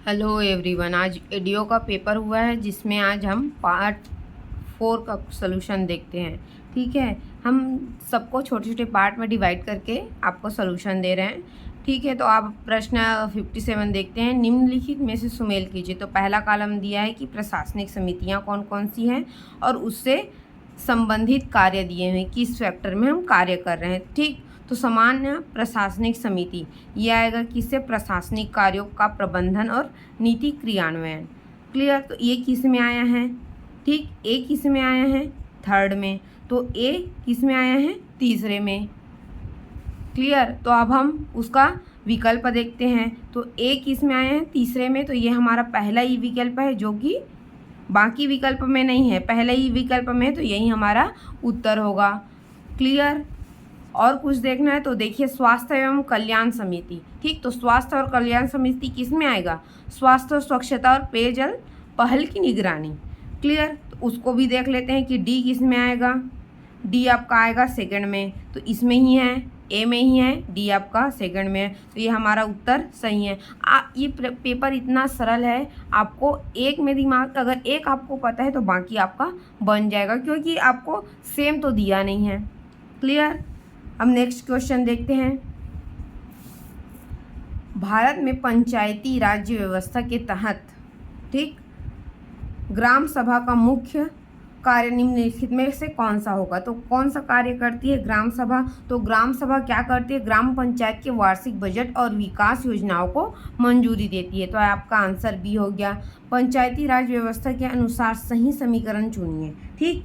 Hello everyone, आज ADO का paper हुआ है जिसमें आज हम पार्ट 4 का सोल्यूशन देखते हैं। ठीक है, हम सबको छोटे छोटे पार्ट में डिवाइड करके आपको सोल्यूशन दे रहे हैं। ठीक है, तो आप प्रश्न 57 देखते हैं। निम्नलिखित में से सुमेल कीजिए। तो पहला कॉलम दिया है कि प्रशासनिक समितियां कौन कौन सी हैं और उससे संबंधित कार्य दिए हुए किस फैक्टर में हम कार्य कर रहे हैं। ठीक, तो सामान्य प्रशासनिक समिति ये आएगा किससे, प्रशासनिक कार्यों का प्रबंधन और नीति क्रियान्वयन। क्लियर, तो ये किस में आया है। ठीक, ए किस में आया है, थर्ड में। तो ए किस में आया है, तीसरे में। क्लियर, तो अब हम उसका विकल्प देखते हैं। तो ए किस में आया है, तीसरे में। तो ये हमारा पहला ही विकल्प है जो कि बाकी विकल्प में नहीं है, पहले ही विकल्प में, तो यही हमारा उत्तर होगा। क्लियर, और कुछ देखना है तो देखिए स्वास्थ्य एवं कल्याण समिति। ठीक, तो स्वास्थ्य और कल्याण समिति किस में आएगा, स्वास्थ्य और स्वच्छता और पेयजल पहल की निगरानी। क्लियर, तो उसको भी देख लेते हैं कि डी किस में आएगा। डी आपका आएगा सेकंड में, तो इसमें ही है, ए में ही है, डी आपका सेकंड में है। तो ये हमारा उत्तर सही है। ये पेपर इतना सरल है, आपको एक में दिमाग, अगर एक आपको पता है तो बाकी आपका बन जाएगा, क्योंकि आपको सेम तो दिया नहीं है। क्लियर, अब नेक्स्ट क्वेश्चन देखते हैं। भारत में पंचायती राज्य व्यवस्था के तहत, ठीक, ग्राम सभा का मुख्य कार्य निम्नलिखित में से कौन सा होगा। तो कौन सा कार्य करती है ग्राम सभा, तो ग्राम सभा क्या करती है, ग्राम पंचायत के वार्षिक बजट और विकास योजनाओं को मंजूरी देती है। तो आपका आंसर बी हो गया। पंचायती राज व्यवस्था के अनुसार सही समीकरण चुनिए। ठीक,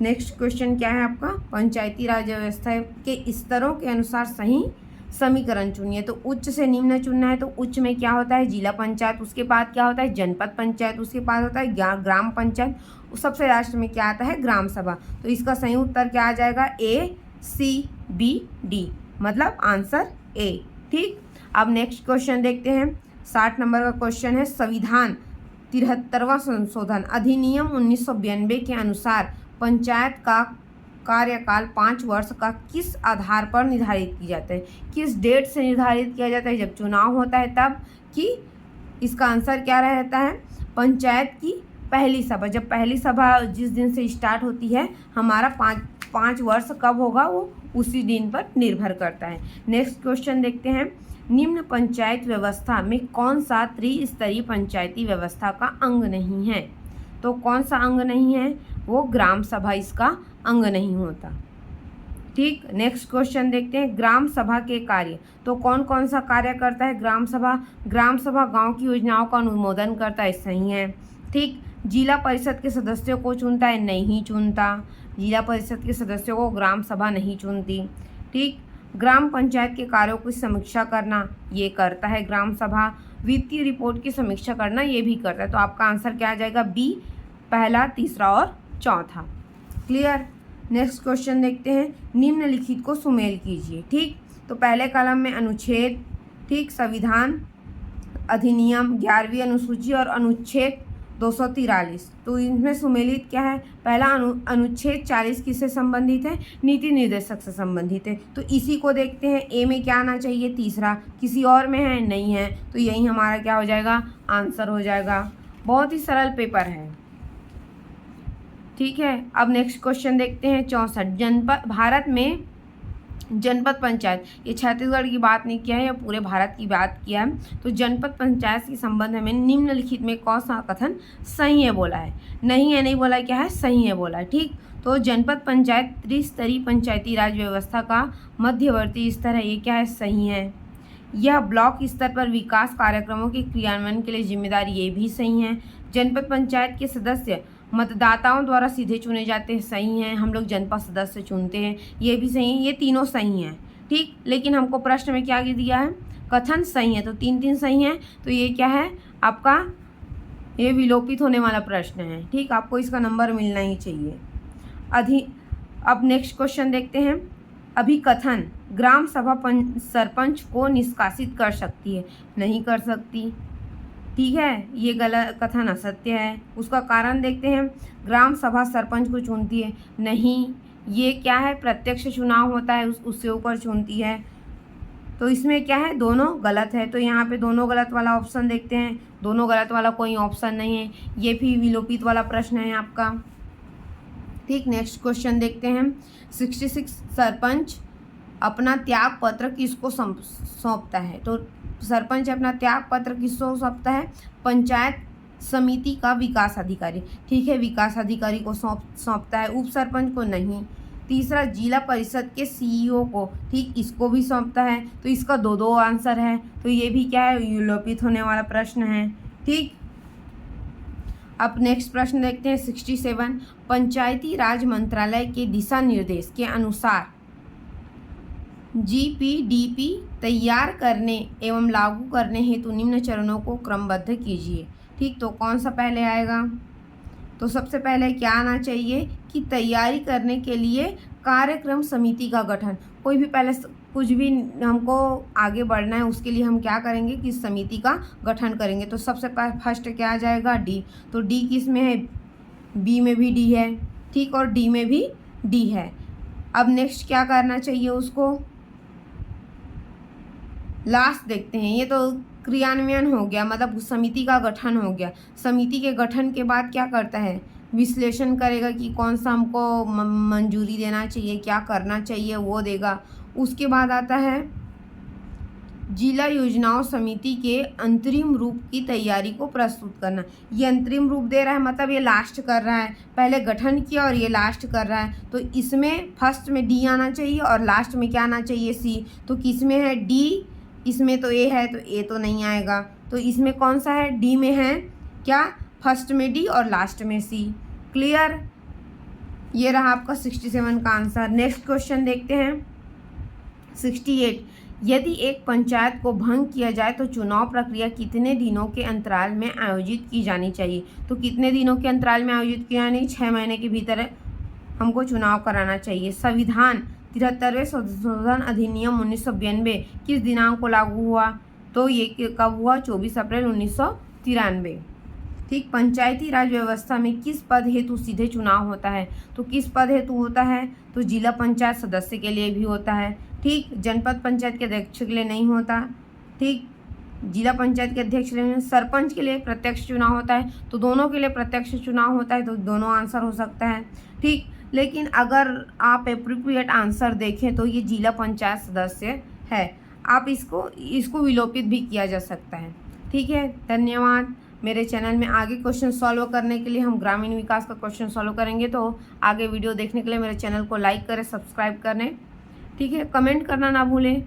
नेक्स्ट क्वेश्चन क्या है आपका, पंचायती राज व्यवस्था के स्तरों के अनुसार सही समीकरण चुनिए। तो उच्च से निम्न चुनना है। तो उच्च में क्या होता है, जिला पंचायत, उसके बाद क्या होता है, जनपद पंचायत, उसके बाद होता है ग्राम पंचायत, सबसे लास्ट में क्या आता है, ग्राम सभा। तो इसका सही उत्तर क्या आ जाएगा, ए सी बी डी, मतलब आंसर ए। ठीक, अब नेक्स्ट क्वेश्चन देखते हैं। 60 नंबर का क्वेश्चन है, संविधान 73वां संशोधन अधिनियम 1992 के अनुसार पंचायत का कार्यकाल 5 वर्ष का किस आधार पर निर्धारित किया जाता है, किस डेट से निर्धारित किया जाता है, जब चुनाव होता है तब, कि इसका आंसर क्या रहता है, पंचायत की पहली सभा, जब पहली सभा जिस दिन से स्टार्ट होती है, हमारा पाँच वर्ष कब होगा वो उसी दिन पर निर्भर करता है। नेक्स्ट क्वेश्चन देखते हैं। निम्न पंचायत व्यवस्था में कौन सा त्रिस्तरीय पंचायती व्यवस्था का अंग नहीं है। तो कौन सा अंग नहीं है, वो ग्राम सभा इसका अंग नहीं होता। ठीक, नेक्स्ट क्वेश्चन देखते हैं। ग्राम सभा के कार्य, तो कौन कौन सा कार्य करता है ग्राम सभा, ग्राम सभा गांव की योजनाओं का अनुमोदन करता है, सही है। ठीक, जिला परिषद के सदस्यों को चुनता है, नहीं चुनता, जिला परिषद के सदस्यों को ग्राम सभा नहीं चुनती। ठीक, ग्राम पंचायत के कार्यों की समीक्षा करना, ये करता है ग्राम सभा। वित्तीय रिपोर्ट की समीक्षा करना, ये भी करता है। तो आपका आंसर क्या आ जाएगा, बी, पहला, तीसरा और चौथा। क्लियर, नेक्स्ट क्वेश्चन देखते हैं। निम्नलिखित को सुमेल कीजिए। ठीक, तो पहले कॉलम में अनुच्छेद, ठीक, संविधान अधिनियम 11वीं अनुसूची और अनुच्छेद 243, तो इनमें सुमेलित क्या है, पहला अनुच्छेद 40 किससे संबंधित है, नीति निर्देशक से संबंधित है। तो इसी को देखते हैं, ए में क्या आना चाहिए, तीसरा, किसी और में है, नहीं है, तो यही हमारा क्या हो जाएगा, आंसर हो जाएगा। बहुत ही सरल पेपर है। ठीक है, अब नेक्स्ट क्वेश्चन देखते हैं। 64, जनपद, भारत में जनपद पंचायत, ये छत्तीसगढ़ की बात नहीं किया है, या पूरे भारत की बात किया है। तो जनपद पंचायत के संबंध में निम्नलिखित में कौन सा कथन सही है बोला है, नहीं है नहीं बोला, क्या है, सही है बोला है। ठीक, तो जनपद पंचायत त्रिस्तरीय पंचायती राज व्यवस्था का मध्यवर्ती स्तर है, ये क्या है, सही है। यह ब्लॉक स्तर पर विकास कार्यक्रमों के क्रियान्वयन के लिए जिम्मेदार, ये भी सही है। जनपद पंचायत के सदस्य मतदाताओं द्वारा सीधे चुने जाते हैं, सही हैं, हम लोग जनपद सदस्य चुनते हैं, ये भी सही है, ये तीनों सही हैं। ठीक, लेकिन हमको प्रश्न में क्या दिया है, कथन सही है, तो 3 सही हैं। तो ये क्या है आपका, ये विलोपित होने वाला प्रश्न है। ठीक, आपको इसका नंबर मिलना ही चाहिए। अब नेक्स्ट क्वेश्चन देखते हैं। अभिकथन, ग्राम सभा सरपंच को निष्कासित कर सकती है, नहीं कर सकती। ठीक है, ये गलत कथन असत्य है। उसका कारण देखते हैं। ग्राम सभा सरपंच को चुनती है, नहीं, ये क्या है, प्रत्यक्ष चुनाव होता है उससे ऊपर चुनती है। तो इसमें क्या है, दोनों गलत है। तो यहाँ पे दोनों गलत वाला ऑप्शन देखते हैं, दोनों गलत वाला कोई ऑप्शन नहीं है, ये भी विलोपित वाला प्रश्न है आपका। ठीक, नेक्स्ट क्वेश्चन देखते हैं। 66 सरपंच अपना त्याग पत्र किसको सौंपता है? तो सरपंच अपना त्याग पत्र किसको सौंपता है? पंचायत समिति का विकास अधिकारी। ठीक है, विकास अधिकारी को सौंपता है, उप सरपंच को नहीं। तीसरा, जिला परिषद के सीईओ को, ठीक, इसको भी सौंपता है। तो इसका दो आंसर है, तो ये भी क्या है, विलोपित होने वाला प्रश्न है। ठीक, अब नेक्स्ट प्रश्न देखते हैं 67। पंचायती राज मंत्रालय के दिशा निर्देश के अनुसार जीपीडीपी तैयार करने एवं लागू करने हेतु निम्न चरणों को क्रमबद्ध कीजिए। ठीक, तो कौन सा पहले आएगा? तो सबसे पहले क्या आना चाहिए कि तैयारी करने के लिए कार्यक्रम समिति का गठन। कोई भी पहले कुछ भी हमको आगे बढ़ना है, उसके लिए हम क्या करेंगे कि समिति का गठन करेंगे। तो सबसे फर्स्ट क्या आ जाएगा? डी। तो डी किस में है? बी में भी डी है, ठीक, और डी में भी डी है। अब नेक्स्ट क्या करना चाहिए उसको? लास्ट देखते हैं। ये तो क्रियान्वयन हो गया, मतलब समिति का गठन हो गया। समिति के गठन के बाद क्या करता है? विश्लेषण करेगा कि कौन सा हमको मंजूरी देना चाहिए, क्या करना चाहिए, वो देगा। उसके बाद आता है जिला योजनाओं समिति के अंतरिम रूप की तैयारी को प्रस्तुत करना। ये अंतरिम रूप दे रहा है, मतलब ये लास्ट कर रहा है। पहले गठन किया और ये लास्ट कर रहा है, तो इसमें फर्स्ट में डी आना चाहिए और लास्ट में क्या आना चाहिए? सी। तो किस में है? डी। इसमें तो ए है, तो ए तो नहीं आएगा। तो इसमें कौन सा है? डी में है क्या? फर्स्ट में डी और लास्ट में सी। क्लियर? ये रहा आपका 67 का आंसर। नेक्स्ट क्वेश्चन देखते हैं 68। यदि एक पंचायत को भंग किया जाए तो चुनाव प्रक्रिया कितने दिनों के अंतराल में आयोजित की जानी चाहिए? तो कितने दिनों के अंतराल में आयोजित किया जानी? 6 महीने के भीतर हमको चुनाव कराना चाहिए। संविधान 73वें संशोधन अधिनियम 1992 किस दिनांक को लागू हुआ? तो ये कब हुआ? 24 अप्रैल 1993। ठीक, पंचायती राज व्यवस्था में किस पद हेतु सीधे चुनाव होता है? तो किस पद हेतु होता है? तो जिला पंचायत सदस्य के लिए भी होता है। ठीक, जनपद पंचायत के अध्यक्ष के लिए नहीं होता। ठीक, जिला पंचायत के अध्यक्ष के लिए, सरपंच के लिए प्रत्यक्ष चुनाव होता है। तो दोनों के लिए प्रत्यक्ष चुनाव होता है, तो दोनों आंसर हो सकता है। ठीक, लेकिन अगर आप एप्रोप्रिएट आंसर देखें तो ये जिला पंचायत सदस्य है। आप इसको विलोपित भी किया जा सकता है। ठीक है, धन्यवाद। मेरे चैनल में आगे क्वेश्चन सॉल्व करने के लिए हम ग्रामीण विकास का क्वेश्चन सॉल्व करेंगे, तो आगे वीडियो देखने के लिए मेरे चैनल को लाइक करें, सब्सक्राइब करें। ठीक है, कमेंट करना ना भूलें।